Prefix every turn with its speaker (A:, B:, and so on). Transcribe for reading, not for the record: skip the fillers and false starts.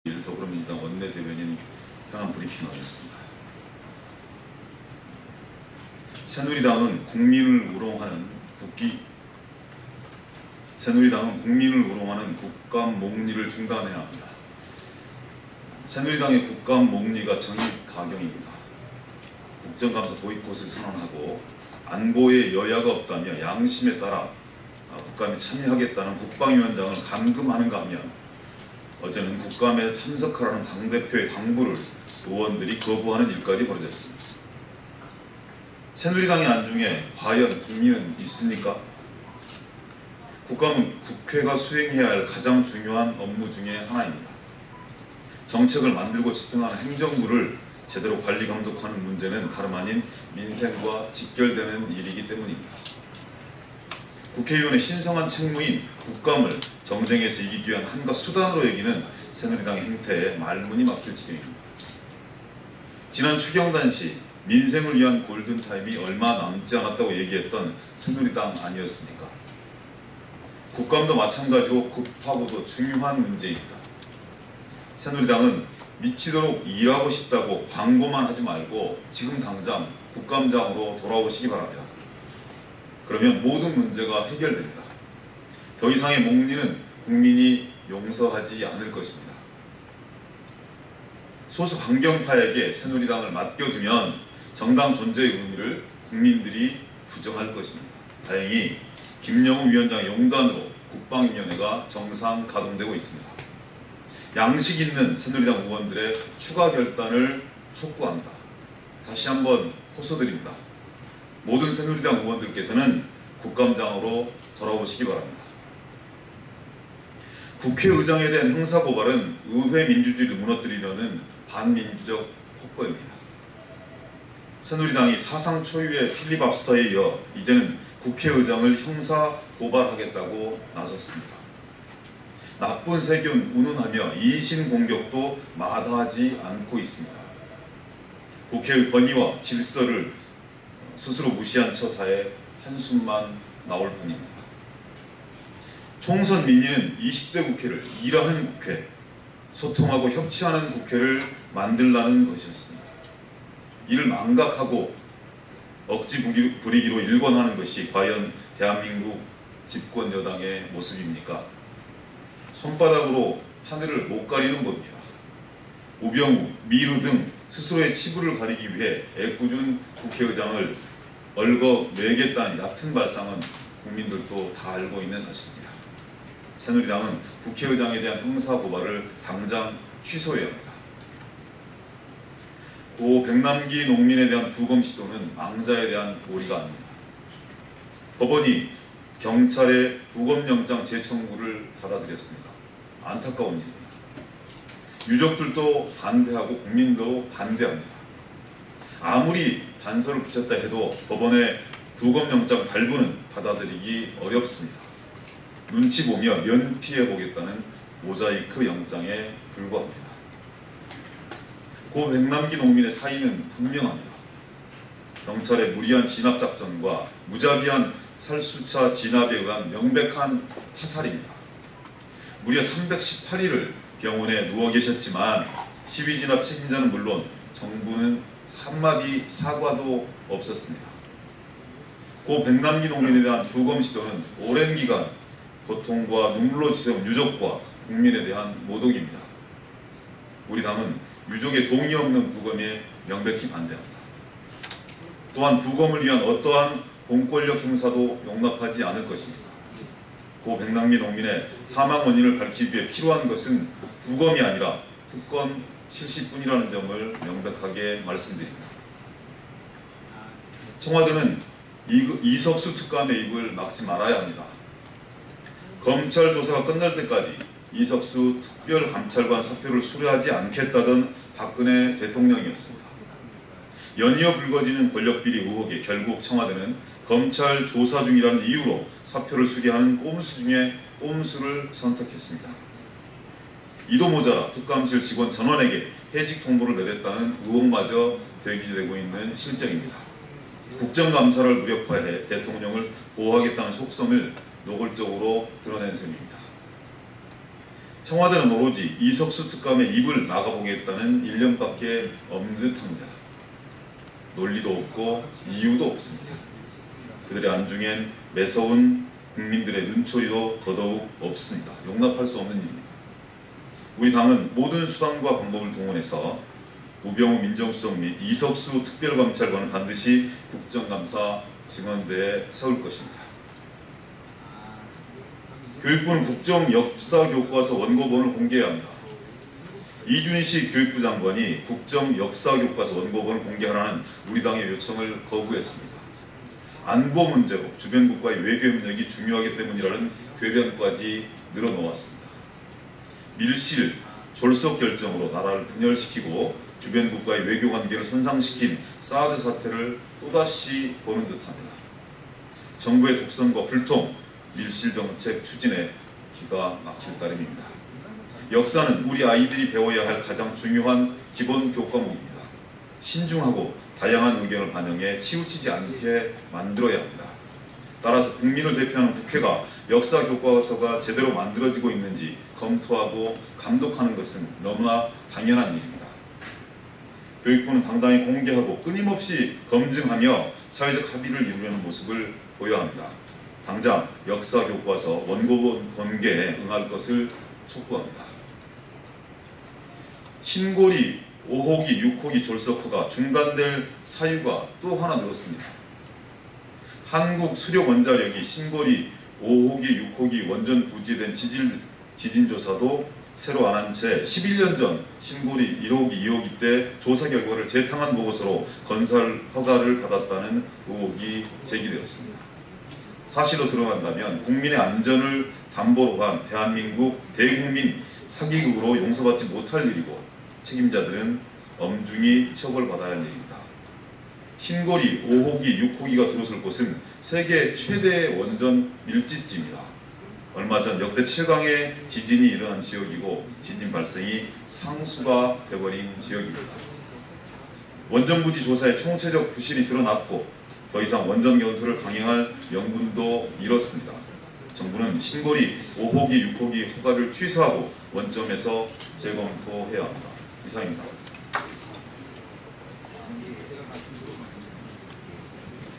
A: 더불어민주당 원내대변인 현안 브리핑을 하겠습니다. 새누리당은 국민을 우롱하는 국감 목리를 중단해야 합니다. 새누리당의 국감 목리가 정입 가경입니다. 국정감사 보이콧을 선언하고 안보에 여야가 없다며 양심에 따라 국감에 참여하겠다는 국방위원장을 감금하는가 하면 어제는 국감에 참석하라는 당대표의 당부를 의원들이 거부하는 일까지 벌어졌습니다. 새누리당의 안중에 과연 국민은 있습니까? 국감은 국회가 수행해야 할 가장 중요한 업무 중에 하나입니다. 정책을 만들고 집행하는 행정부를 제대로 관리 감독하는 문제는 다름 아닌 민생과 직결되는 일이기 때문입니다. 국회의원의 신성한 책무인 국감을 정쟁에서 이기기 위한 한가 수단으로 여기는 새누리당의 행태에 말문이 막힐 지경입니다. 지난 추경단 시 민생을 위한 골든타임이 얼마 남지 않았다고 얘기했던 새누리당 아니었습니까? 국감도 마찬가지로 급하고도 중요한 문제입니다. 새누리당은 미치도록 일하고 싶다고 광고만 하지 말고 지금 당장 국감장으로 돌아오시기 바랍니다. 그러면 모든 문제가 해결됩니다. 더 이상의 목리는 국민이 용서하지 않을 것입니다. 소수 강경파에게 새누리당을 맡겨두면 정당 존재의 의미를 국민들이 부정할 것입니다. 다행히 김영우 위원장의 용단으로 국방위원회가 정상 가동되고 있습니다. 양식 있는 새누리당 의원들의 추가 결단을 촉구합니다. 다시 한번 호소드립니다. 모든 새누리당 의원들께서는 국감장으로 돌아오시기 바랍니다. 국회의장에 대한 형사고발은 의회 민주주의를 무너뜨리려는 반민주적 폭거입니다. 새누리당이 사상 초유의 필리버스터에 이어 이제는 국회의장을 형사고발하겠다고 나섰습니다. 나쁜 세균 운운하며 이신 공격도 마다하지 않고 있습니다. 국회의 권위와 질서를 스스로 무시한 처사에 한숨만 나올 뿐입니다. 총선 민의는 20대 국회를 일하는 국회, 소통하고 협치하는 국회를 만들라는 것이었습니다. 이를 망각하고 억지 부리기로 일관하는 것이 과연 대한민국 집권 여당의 모습입니까? 손바닥으로 하늘을 못 가리는 겁니다. 우병우, 미르 등 스스로의 치부를 가리기 위해 애꿎은 국회의장을 얽어매겠다는 얕은 발상은 국민들도 다 알고 있는 사실입니다. 새누리당은 국회의장에 대한 형사고발을 당장 취소해야 합니다. 고 백남기 농민에 대한 부검 시도는 망자에 대한 도리가 아닙니다. 법원이 경찰의 부검영장 재청구를 받아들였습니다. 안타까운 일입니다. 유족들도 반대하고 국민도 반대합니다. 아무리 단서를 붙였다 해도 법원의 부검영장 발부는 받아들이기 어렵습니다. 눈치 보며 면피해 보겠다는 모자이크 영장에 불과합니다. 고 백남기 농민의 사의는 분명합니다. 경찰의 무리한 진압작전과 무자비한 살수차 진압에 의한 명백한 타살입니다. 무려 318일을 병원에 누워 계셨지만 시위진압 책임자는 물론 정부는 한마디 사과도 없었습니다. 고 백남기 농민에 대한 부검 시도는 오랜 기간 고통과 눈물로 지새운 유족과 국민에 대한 모독입니다. 우리 당은 유족의 동의 없는 부검에 명백히 반대합니다. 또한 부검을 위한 어떠한 공권력 행사도 용납하지 않을 것입니다. 고 백남기 농민의 사망 원인을 밝히기 위해 필요한 것은 부검이 아니라 특검 실시뿐이라는 점을 명백하게 말씀드립니다. 청와대는 이석수 특감의 입을 막지 말아야 합니다. 검찰 조사가 끝날 때까지 이석수 특별감찰관 사표를 수료하지 않겠다던 박근혜 대통령이었습니다. 연이어 불거지는 권력비리 의혹에 결국 청와대는 검찰 조사 중이라는 이유로 사표를 수리하는 꼼수 중에 꼼수를 선택했습니다. 이도 모자라 특감실 직원 전원에게 해직 통보를 내렸다는 의혹마저 제기되고 있는 실정입니다. 국정감사를 무력화해 대통령을 보호하겠다는 속성을 노골적으로 드러낸 셈입니다. 청와대는 오로지 이석수 특감의 입을 막아보겠다는 일념밖에 없는 듯합니다. 논리도 없고 이유도 없습니다. 그들의 안중엔 매서운 국민들의 눈초리도 더더욱 없습니다. 용납할 수 없는 일입니다. 우리 당은 모든 수단과 방법을 동원해서 우병우 민정수석 및 이석수 특별감찰관을 반드시 국정감사 증언대에 세울 것입니다. 교육부는 국정역사교과서 원고본을 공개해야 합니다. 이준식 교육부 장관이 국정역사교과서 원고본을 공개하라는 우리 당의 요청을 거부했습니다. 안보 문제로 주변 국가의 외교 협력이 중요하기 때문이라는 궤변까지 늘어놓았습니다. 밀실, 졸속 결정으로 나라를 분열시키고 주변 국가의 외교 관계를 손상시킨 사드 사태를 또다시 보는 듯합니다. 정부의 독선과 불통, 밀실 정책 추진에 기가 막힐 따름입니다. 역사는 우리 아이들이 배워야 할 가장 중요한 기본 교과목입니다. 신중하고 다양한 의견을 반영해 치우치지 않게 만들어야 합니다. 따라서 국민을 대표하는 국회가 역사 교과서가 제대로 만들어지고 있는지 검토하고 감독하는 것은 너무나 당연한 일입니다. 교육부는 당당히 공개하고 끊임없이 검증하며 사회적 합의를 이루려는 모습을 보여야 합니다. 당장 역사 교과서 원고본 공개에 응할 것을 촉구합니다. 신고리 5호기, 6호기 졸속호가 중단될 사유가 또 하나 늘었습니다. 한국수력원자력이 신고리 5호기, 6호기 원전 부지된 지진조사도 새로 안 한 채 11년 전 신고리 1호기, 2호기 때 조사 결과를 재탕한 보고서로 건설 허가를 받았다는 의혹이 제기되었습니다. 사실로 드러난다면 국민의 안전을 담보로 한 대한민국 대국민 사기극으로 용서받지 못할 일이고 책임자들은 엄중히 처벌받아야 할 일입니다. 신고리 5호기, 6호기가 들어설 곳은 세계 최대의 원전 밀집지입니다. 얼마 전 역대 7강의 지진이 일어난 지역이고 지진 발생이 상수가 되어버린 지역입니다. 원전 부지 조사에 총체적 부실이 드러났고 더 이상 원전 건설을 강행할 명분도 잃었습니다. 정부는 신고리 5호기, 6호기 허가를 취소하고 원점에서 재검토해야 합니다. 이상입니다.